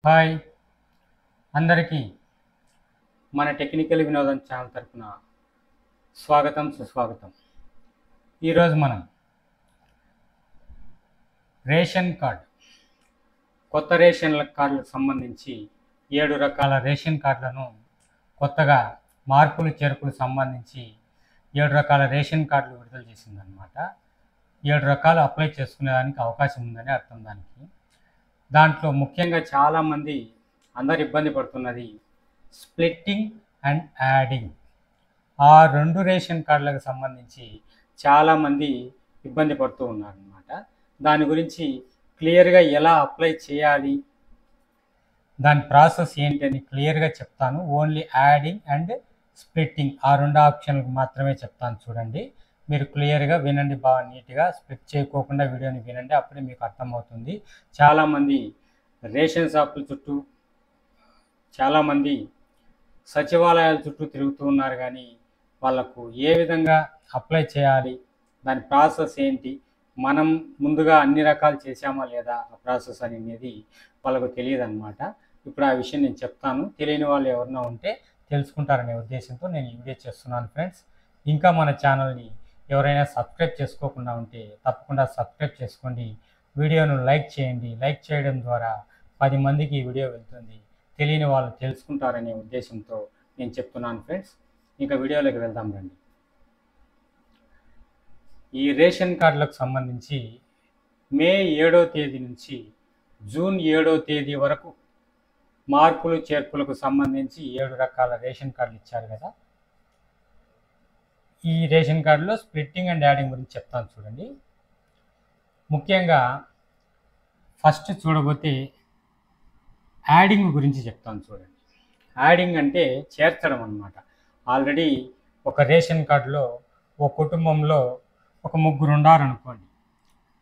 Hi అందరికీ మన technical వినోదం ఛానల్ తరపున స్వాగతం సుస్వాగతం. ఈరోజు మనం రేషన్ కార్డు కొత్త రేషన్ కార్డులకు సంబంధించి 7 రకాల రేషన్ కార్డులను కొత్తగా మార్పులు చేర్పులు సంబంధించి 7 రకాల రేషన్ కార్డులు విడుదల చేసిందనమాట. 7 రకాలు అప్లై చేసుకునేదానికి అవకాశం ఉందని అర్థం. దాంట్లో ముఖ్యంగా చాలామంది అందరు ఇబ్బంది పడుతున్నది స్ప్లిట్టింగ్ అండ్ యాడింగ్. ఆ 2 రేషన్ కార్డులకు సంబంధించి చాలామంది ఇబ్బంది పడుతూ ఉన్నారనమాట. దాని గురించి క్లియర్గా ఎలా అప్లై చేయాలి, దాని ప్రాసెస్ ఏంటి అని క్లియర్గా చెప్తాను. ఓన్లీ యాడింగ్ అండ్ స్ప్లిట్టింగ్ ఆ 2 ఆప్షన్లకు మాత్రమే చెప్తాను. చూడండి, మీరు క్లియర్గా వినండి, బాగా నీట్గా స్ప్లిట్ చేయకోకుండా వీడియోని వినండి, అప్పుడే మీకు అర్థమవుతుంది. చాలామంది రేషన్ షాపుల చుట్టూ, చాలామంది సచివాలయాల చుట్టూ తిరుగుతూ ఉన్నారు, కానీ వాళ్ళకు ఏ విధంగా అప్లై చేయాలి, దాని ప్రాసెస్ ఏంటి, మనం ముందుగా అన్ని రకాలు చేసామా లేదా ఆ ప్రాసెస్ అనేది వాళ్ళకు తెలియదు అనమాట. ఇప్పుడు ఆ విషయం నేను చెప్తాను. తెలియని వాళ్ళు ఎవరైనా ఉంటే తెలుసుకుంటారనే ఉద్దేశంతో నేను ఈ వీడియో చేస్తున్నాను ఫ్రెండ్స్. ఇంకా మన ఛానల్ని ఎవరైనా సబ్స్క్రైబ్ చేసుకోకుండా ఉంటే తప్పకుండా సబ్స్క్రైబ్ చేసుకోండి. వీడియోను లైక్ చేయండి. లైక్ చేయడం ద్వారా 10 మందికి ఈ వీడియో వెళ్తుంది, తెలియని వాళ్ళు తెలుసుకుంటారనే ఉద్దేశంతో నేను చెప్తున్నాను ఫ్రెండ్స్. ఇంకా వీడియోలోకి వెళ్దాం రండి. ఈ రేషన్ కార్డులకు సంబంధించి మే 7వ తేదీ నుంచి జూన్ 7వ తేదీ వరకు మార్పులు చేర్పులకు సంబంధించి 7 రకాల రేషన్ కార్డులు ఇచ్చారు కదా. ఈ రేషన్ కార్డులో స్ప్లిట్టింగ్ అండ్ యాడింగ్ గురించి చెప్తాను చూడండి. ముఖ్యంగా ఫస్ట్ చూడబోతే యాడింగ్ గురించి చెప్తాను చూడండి. యాడింగ్ అంటే చేర్చడం అన్నమాట. ఆల్రెడీ ఒక రేషన్ కార్డులో ఒక కుటుంబంలో ఒక 3 ఉన్నారనుకోండి,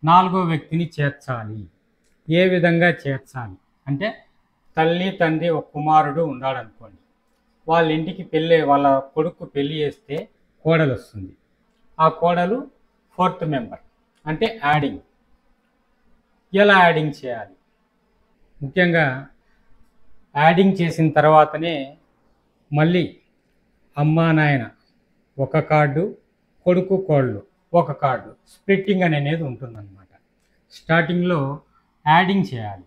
4వ వ్యక్తిని చేర్చాలి. ఏ విధంగా చేర్చాలి అంటే, తల్లి తండ్రి ఒక కుమారుడు ఉన్నాడనుకోండి, వాళ్ళ ఇంటికి వాళ్ళ కొడుకు పెళ్ళి చేస్తే కోడలు వస్తుంది. ఆ కోడలు 4th మెంబర్ అంటే యాడింగ్. ఎలా యాడింగ్ చేయాలి? ముఖ్యంగా యాడింగ్ చేసిన తర్వాతనే మళ్ళీ అమ్మా నాయన ఒక కార్డు, కొడుకు కోళ్ళు ఒక కార్డు, స్ప్లిట్టింగ్ అనేది ఉంటుందన్నమాట. స్టార్టింగ్లో యాడింగ్ చేయాలి.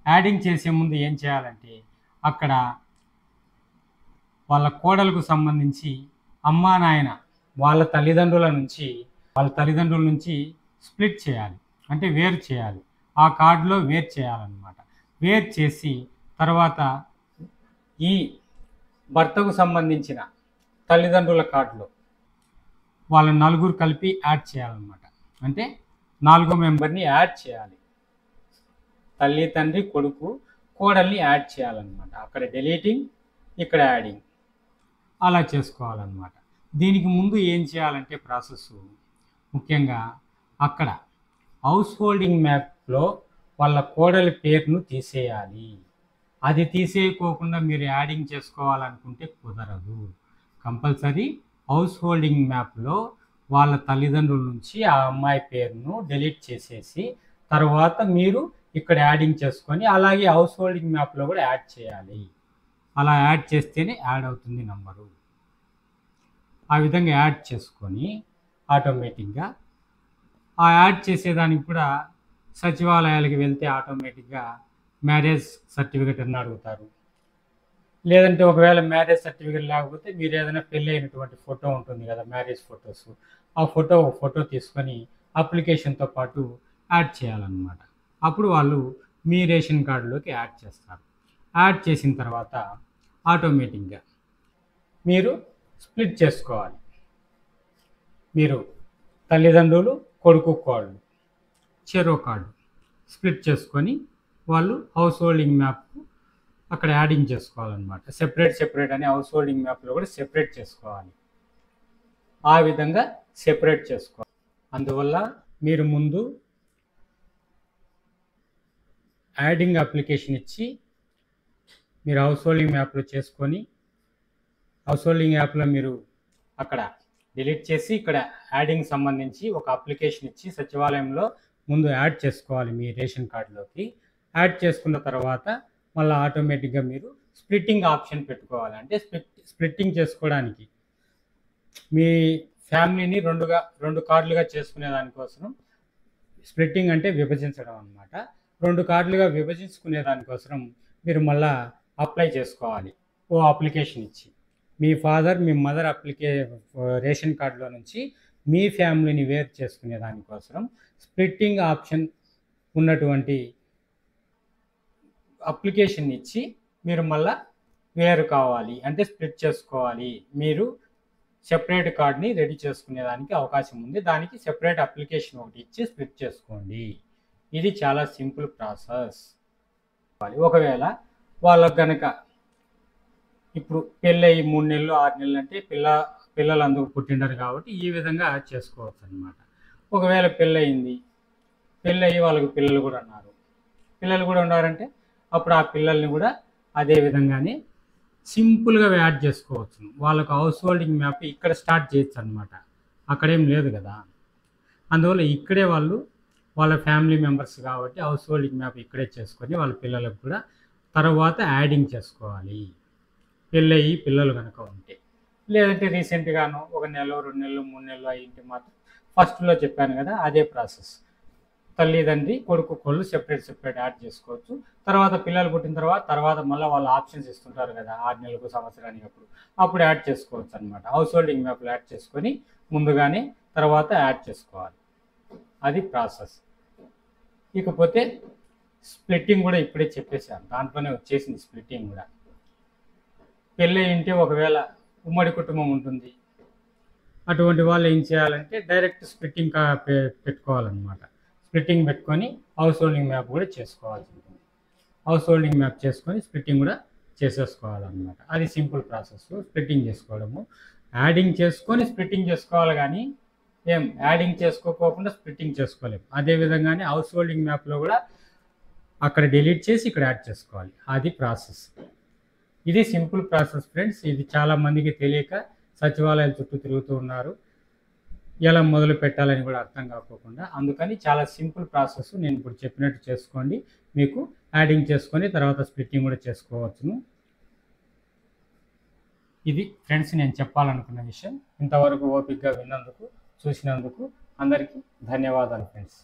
యాడింగ్ చేసే ముందు ఏం చేయాలంటే, అక్కడ వాళ్ళ కోడలకు సంబంధించి అమ్మా నాయన వాళ్ళ తల్లిదండ్రుల నుంచి స్ప్లిట్ చేయాలి, అంటే వేరు చేయాలి. ఆ కార్డులో వేరు చేయాలన్నమాట. వేరు చేసి తర్వాత ఈ భర్తకు సంబంధించిన తల్లిదండ్రుల కార్డులో వాళ్ళ 4 కలిపి యాడ్ చేయాలన్నమాట. అంటే 4వ మెంబర్ని యాడ్ చేయాలి. తల్లి తండ్రి కొడుకు కోడల్ని యాడ్ చేయాలన్నమాట. అక్కడ డిలీటింగ్, ఇక్కడ యాడింగ్, అలా చేసుకోవాలన్నమాట. దీనికి ముందు ఏం చేయాలంటే ప్రాసెస్, ముఖ్యంగా అక్కడ హౌస్ హోల్డింగ్ మ్యాప్లో వాళ్ళ కోడలి పేరును తీసేయాలి. అది తీసేయకోకుండా మీరు యాడింగ్ చేసుకోవాలనుకుంటే కుదరదు. కంపల్సరీ హౌస్ హోల్డింగ్ మ్యాప్లో వాళ్ళ తల్లిదండ్రుల నుంచి ఆ అమ్మాయి పేరును డిలీట్ చేసేసి తర్వాత మీరు ఇక్కడ యాడింగ్ చేసుకొని, అలాగే హౌస్ హోల్డింగ్ మ్యాప్లో కూడా యాడ్ చేయాలి. అలా యాడ్ చేస్తేనే యాడ్ అవుతుంది నంబరు. ఆ విధంగా యాడ్ చేసుకొని ఆటోమేటిక్గా ఆ యాడ్ చేసేదానికి కూడా సచివాలయాలకు వెళ్తే ఆటోమేటిక్గా మ్యారేజ్ సర్టిఫికేట్ అని అడుగుతారు. లేదంటే ఒకవేళ మ్యారేజ్ సర్టిఫికేట్ లేకపోతే మీరు ఏదైనా పెళ్ళి అయినటువంటి ఫోటో ఉంటుంది కదా, మ్యారేజ్ ఫొటోస్, ఆ ఫోటో తీసుకొని అప్లికేషన్తో పాటు యాడ్ చేయాలన్నమాట. అప్పుడు వాళ్ళు మీ రేషన్ కార్డులోకి యాడ్ చేస్తారు. యాడ్ చేసిన తర్వాత ఆటోమేటిక్గా మీరు స్ప్లిట్ చేసుకోవాలి. మీరు తల్లిదండ్రులు, కొడుకు కోళ్ళు చెరో కార్డు స్ప్లిట్ చేసుకొని వాళ్ళు హౌస్ హోల్డింగ్ మ్యాప్ అక్కడ యాడింగ్ చేసుకోవాలన్నమాట. సెపరేట్ అని హౌస్ హోల్డింగ్ మ్యాప్లో కూడా సెపరేట్ చేసుకోవాలి. ఆ విధంగా సెపరేట్ చేసుకోవాలి. అందువల్ల మీరు ముందు యాడింగ్ అప్లికేషన్ ఇచ్చి మీరు హౌస్ హోల్డింగ్ మ్యాప్లో చేసుకొని, హౌస్ హోల్డింగ్ యాప్లో మీరు అక్కడ డిలీట్ చేసి ఇక్కడ యాడింగ్ సంబంధించి ఒక అప్లికేషన్ ఇచ్చి సచివాలయంలో ముందు యాడ్ చేసుకోవాలి మీ రేషన్ కార్డులోకి. యాడ్ చేసుకున్న తర్వాత మళ్ళీ ఆటోమేటిక్గా మీరు స్ప్లిట్టింగ్ ఆప్షన్ పెట్టుకోవాలి. అంటే స్ప్లిట్టింగ్ చేసుకోవడానికి మీ ఫ్యామిలీని రెండు కార్డులుగా చేసుకునే దానికోసం, స్ప్లిట్టింగ్ అంటే విభజించడం అనమాట. 2 కార్డులుగా విభజించుకునే దానికోసం మీరు మళ్ళా అప్లై చేసుకోవాలి ఓ అప్లికేషన్ ఇచ్చి. మీ ఫాదర్, మీ మదర్ రేషన్ కార్డులో నుంచి మీ ఫ్యామిలీని వేరు చేసుకునే దానికోసం స్ప్లిట్టింగ్ ఆప్షన్ ఉన్నటువంటి అప్లికేషన్ ఇచ్చి మీరు మళ్ళా వేరు కావాలి అంటే స్ప్లిట్ చేసుకోవాలి. మీరు సెపరేట్ కార్డ్ని రెడీ చేసుకునేదానికి అవకాశం ఉంది. దానికి సెపరేట్ అప్లికేషన్ ఒకటి ఇచ్చి స్ప్లిట్ చేసుకోండి. ఇది చాలా సింపుల్ ప్రాసెస్. ఒకవేళ వాళ్ళకు కనుక ఇప్పుడు పెళ్ళయి 3 నెలలు 6 నెలలు అంటే పిల్లలు అందుకు పుట్టిండరు కాబట్టి ఈ విధంగా చేసుకోవచ్చు అనమాట. ఒకవేళ పెళ్ళయి వాళ్ళకు పిల్లలు కూడా ఉన్నారంటే అప్పుడు ఆ పిల్లల్ని కూడా అదే విధంగానే సింపుల్గా యాడ్ చేసుకోవచ్చు. వాళ్ళకు హౌస్ హోల్డింగ్ మ్యాప్ ఇక్కడ స్టార్ట్ చేయొచ్చు అనమాట. అక్కడేం లేదు కదా, అందువల్ల ఇక్కడే వాళ్ళ ఫ్యామిలీ మెంబర్స్ కాబట్టి హౌస్ హోల్డింగ్ మ్యాప్ ఇక్కడే చేసుకొని వాళ్ళ పిల్లలకు కూడా తర్వాత యాడింగ్ చేసుకోవాలి. పెళ్ళయి పిల్లలు కనుక ఉంటే, లేదంటే రీసెంట్గాను 1 నెల 2 నెలలు 3 నెలలు అయ్యింటే మాత్రం ఫస్ట్లో చెప్పాను కదా అదే ప్రాసెస్. తల్లిదండ్రి కొడుకు కోళ్ళు సెపరేట్ యాడ్ చేసుకోవచ్చు. తర్వాత పిల్లలు పుట్టిన తర్వాత మళ్ళీ వాళ్ళు ఆప్షన్స్ ఇస్తుంటారు కదా 6 నెలలకు సంవత్సరానికి అప్పుడు యాడ్ చేసుకోవచ్చు అనమాట. హౌస్ హోల్డింగ్ మ్యాప్లో యాడ్ చేసుకొని ముందుగానే తర్వాత యాడ్ చేసుకోవాలి. అది ప్రాసెస్. ఇకపోతే స్ప్లిట్టింగ్ కూడా ఇప్పుడే చెప్పేశాను, దాంట్లోనే వచ్చేసింది స్ప్లిట్టింగ్ కూడా. పెళ్ళి ఇంటే ఒకవేళ ఉమ్మడి కుటుంబం ఉంటుంది, అటువంటి వాళ్ళు ఏం చేయాలంటే డైరెక్ట్ స్ప్లిట్టింగ్ పెట్టుకోవాలన్నమాట. స్ప్లిట్టింగ్ పెట్టుకొని హౌస్ హోల్డింగ్ మ్యాప్ కూడా చేసుకోవాల్సి ఉంటుంది. హౌస్ హోల్డింగ్ మ్యాప్ చేసుకొని స్ప్లిట్టింగ్ కూడా చేసేసుకోవాలన్నమాట. అది సింపుల్ ప్రాసెస్. స్ప్లిట్టింగ్ చేసుకోవడము, యాడింగ్ చేసుకొని స్ప్లిట్టింగ్ చేసుకోవాలి, కానీ యాడింగ్ చేసుకోకుండా స్ప్లిట్టింగ్ చేసుకోలేము. అదేవిధంగానే హౌస్ హోల్డింగ్ మ్యాప్లో కూడా అక్కడ డిలీట్ చేసి ఇక్కడ యాడ్ చేసుకోవాలి. అది ప్రాసెస్. ఇది సింపుల్ ప్రాసెస్ ఫ్రెండ్స్. ఇది చాలామందికి తెలియక సచివాలయాల చుట్టూ తిరుగుతూ ఉన్నారు, ఎలా మొదలు పెట్టాలని కూడా అర్థం కాకోకుండా. అందుకని చాలా సింపుల్ ప్రాసెస్ నేను ఇప్పుడు చెప్పినట్టు చేసుకోండి. మీకు యాడింగ్ చేసుకొని తర్వాత స్ప్లిట్టింగ్ కూడా చేసుకోవచ్చును. ఇది ఫ్రెండ్స్ నేను చెప్పాలనుకున్న విషయం. ఇంతవరకు ఓపికగా విన్నందుకు, చూసినందుకు అందరికీ ధన్యవాదాలు ఫ్రెండ్స్.